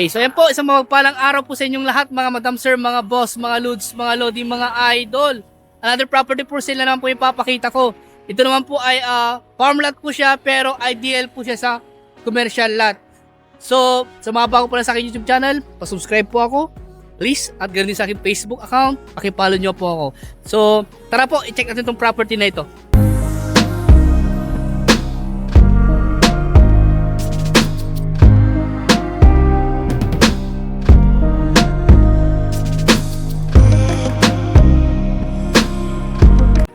So yan po, isang mapagpalang araw po sa inyong lahat, mga madam sir, mga boss, mga lods, mga lodi, mga idol. Another property for sale na naman po yung papakita ko. Ito naman po ay farm lot po siya, pero ideal po siya sa commercial lot. So, sa mga bago po na sa aking YouTube channel, pa-subscribe po ako, please. At ganoon din sa aking Facebook account, pakipollow nyo po ako. So, tara po, i-check natin itong property na ito.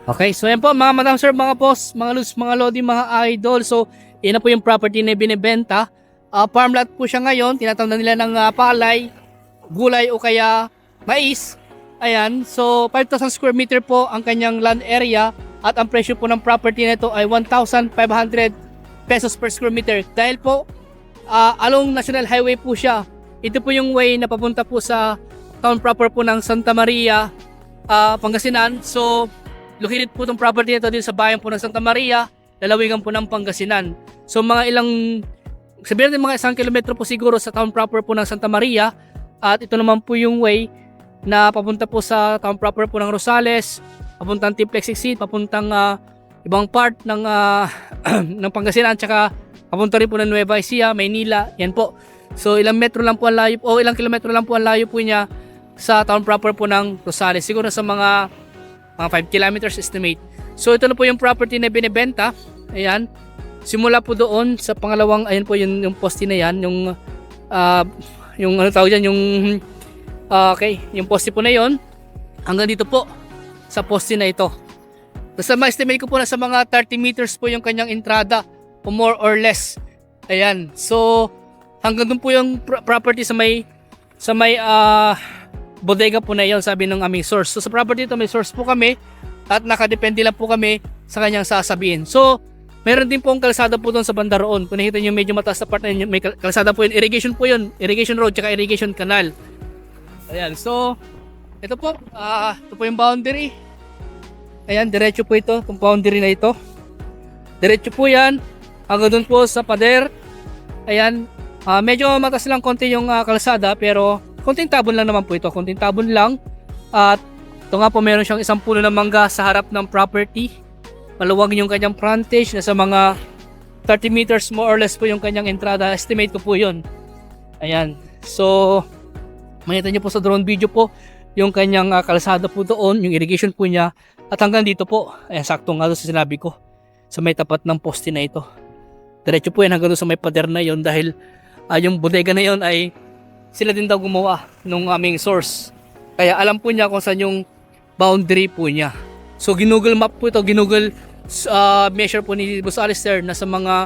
Okay, so yan po mga madam sir, mga boss, mga lods, mga lodi, mga idol. So, yan na po yung property na binibenta. Farm lot po siya ngayon. Tinatawag nila ng palay, gulay o kaya mais. Ayan, so 5,000 square meter po ang kanyang land area. At ang presyo po ng property na ito ay 1,500 pesos per square meter. Dahil po, along National Highway po siya. Ito po yung way na papunta po sa town proper po ng Santa Maria, Pangasinan. So, located po itong property nito dito sa bayan po ng Santa Maria, lalawigan po ng Pangasinan. So mga sabihin natin mga 1 kilometro po siguro sa town proper po ng Santa Maria. At ito naman po yung way na papunta po sa town proper po ng Rosales, papuntang Tiplex Exit, papuntang ibang part ng, ng Pangasinan, tsaka papunta rin po ng Nueva Ecija, Maynila, yan po. So ilang metro lang po ang layo, o ilang kilometro lang po ang layo po niya sa town proper po ng Rosales. Siguro sa mga 5 kilometers estimate. So ito na po yung property na binibenta. Ayan. Simula po doon sa pangalawang, ayan po yung poste na yan, yung ano tawag dyan, okay, yung poste po na yon hanggang dito po sa poste na ito. Basta ma-estimate ko po na sa mga 30 meters po yung kanyang entrada o more or less. Ayan. So hanggang doon po yung property sa may bodega po na yun, sabi ng aming source. So sa property ito may source po kami at nakadepende lang po kami sa kanyang sasabihin. So meron din po ang kalsada po doon sa banda roon. Kung nakita nyo medyo mataas na part na yun, may kalsada po yun, irrigation po yun, irrigation road tsaka irrigation canal. Ayan, so ito po, ito po yung boundary. Ayan, diretso po ito, itong boundary na ito. Diretso po yan hanggang doon po sa pader. Ayan, medyo mataas lang konti yung kalsada, pero konting tabon lang naman po ito, konting tabon lang. At ito nga po, meron siyang isang puno ng mangga sa harap ng property. Maluwag yung kanyang frontage, nasa mga 30 meters more or less po yung kanyang entrada. Estimate ko po yun. Ayan, so makita nyo po sa drone video po yung kanyang kalsada po doon, yung irrigation po niya. At hanggang dito po, ayan, sakto nga doon sa sinabi ko, sa may tapat ng poste na ito. Diretso po yan hanggang doon sa may pader na yun, dahil yung bodega na yun ay sila din daw gumawa nung aming source. Kaya alam po niya kung saan yung boundary po niya. So ginugol map po ito, ginugol measure po ni Boss Alistair na sa mga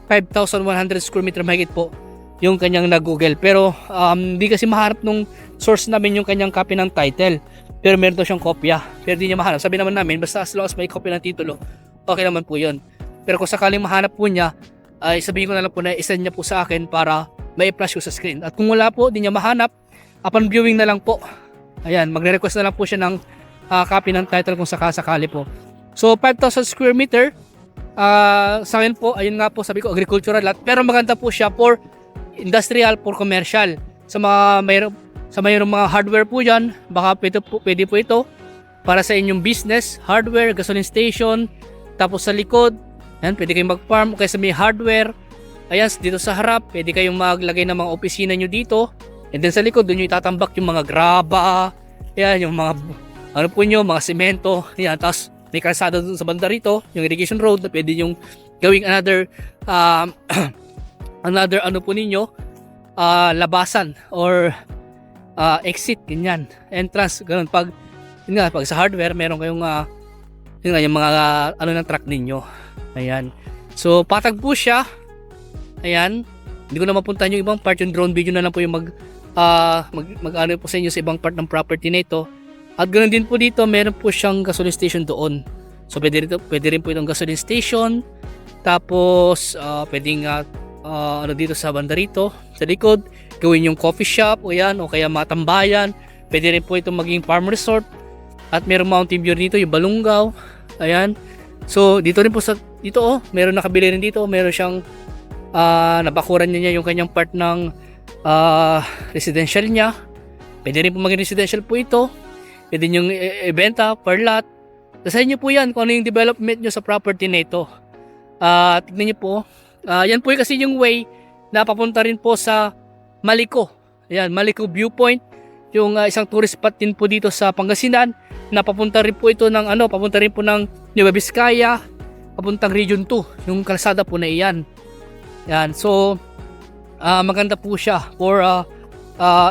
5,100 square meter mahigit po yung kanyang nag-google. Pero hindi kasi maharap nung source namin yung kanyang copy ng title. Pero meron daw siyang kopya. Pero di niya mahanap. Sabi naman namin, basta as long as may copy ng titulo, okay naman po yun. Pero kung sakaling mahanap po niya, ay sabihin ko na lang po na isend niya po sa akin para may flash ko sa screen. At kung wala po, di niya mahanap, upon viewing na lang po, ayan, magre-request na lang po siya ng copy ng title kung sakasakali po. So 5,000 square meter, sa akin po, ayun nga po, sabi ko agricultural lot, pero maganda po siya for industrial, for commercial. Sa mayroong mga hardware po dyan, baka pwede po ito para sa inyong business, hardware, gasoline station. Tapos sa likod, ayan, pwede kayong mag-farm kaya sa may hardware. Ayan, dito sa harap, pwede kayong maglagay ng mga opisina nyo dito. And then sa likod, doon nyo itatambak yung mga graba. Ayan, yung mga, ano po nyo, mga semento. Ayan, tapos may kalsada doon sa banda rito, yung irrigation road na pwede yung gawing another, ano po ninyo, labasan or exit, ganyan. Entrance, ganun. Pag sa hardware, meron kayong, yung mga, ano ng truck ninyo. Ayan. So, patag po siya. Ayan, hindi ko na mapuntahan yung ibang part, yung drone video na lang po yung mag-ano po sa inyo sa ibang part ng property na ito. At ganoon din po dito, meron po siyang gasoline station doon. So pwede rin po itong gasoline station. Tapos pwedeng ano dito sa banda rito, sa likod, gawin yung coffee shop o yan, o kaya matambayan. Pwede rin po itong maging farm resort. At merong mountain view dito, yung Balungaw. Ayan. So dito rin po meron nakabili rin dito, meron siyang nabakuran niya yung kanyang part ng residential niya. Pwede rin po maging residential po ito. Pwede nyo ibenta per lot. Sa inyo po yan kung ano yung development nyo sa property na ito. Tignan nyo po. Yan po kasi yung way na papunta rin po sa Maliko. Ayan, Maliko Viewpoint. Yung isang tourist spot din po dito sa Pangasinan. Napapunta rin po ito ng papunta rin po ng Nueva Vizcaya, papuntang Region 2, yung kalsada po na iyan. Yan, so maganda po siya for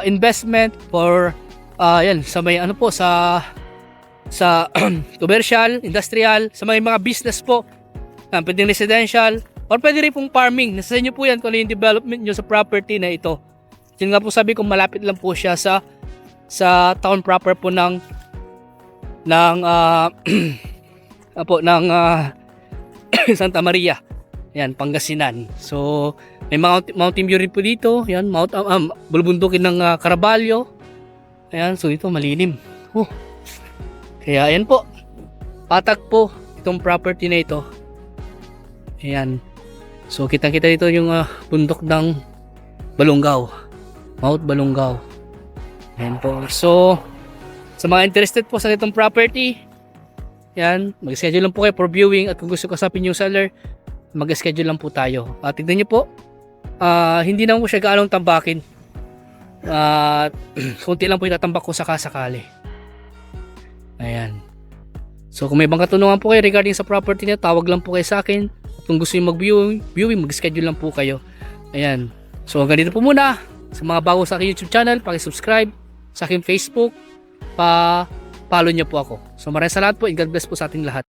investment, for yan sa may po sa commercial, industrial, sa mga business po. Pwedeng residential or pwede rin pong farming. Nasa inyo po yan kung ano yung development nyo sa property na ito. Yun nga po sabi ko, malapit lang po siya sa town proper po ng Santa Maria. Yan, Pangasinan. So, may mountain view rin po dito. Yan, bulubundukin ng Caraballo. Ayan, so ito malinim. Kaya ayan po. Patak po itong property na ito. Ayan. So, kitang-kita dito yung bundok ng Balongaw. Mount Balongaw. Ayan po. So, sa mga interested po sa itong property, yan, mag-schedule lang po kayo for viewing, at kung gusto kasapin yung seller, mag-schedule lang po tayo. Tignan nyo po, hindi naman po siya gaalong tambakin. Kunti lang po itatambak ko sakasakali. Ayan. So kung may ibang katanungan po kayo regarding sa property niya, tawag lang po kayo sa akin. Kung gusto nyo mag-viewing, mag-schedule lang po kayo. Ayan. So hanggang dito po muna. Sa mga bago sa aking YouTube channel, paki-subscribe sa aking Facebook, pa-follow niyo po ako. So maraming salamat po and God bless po sa ating lahat.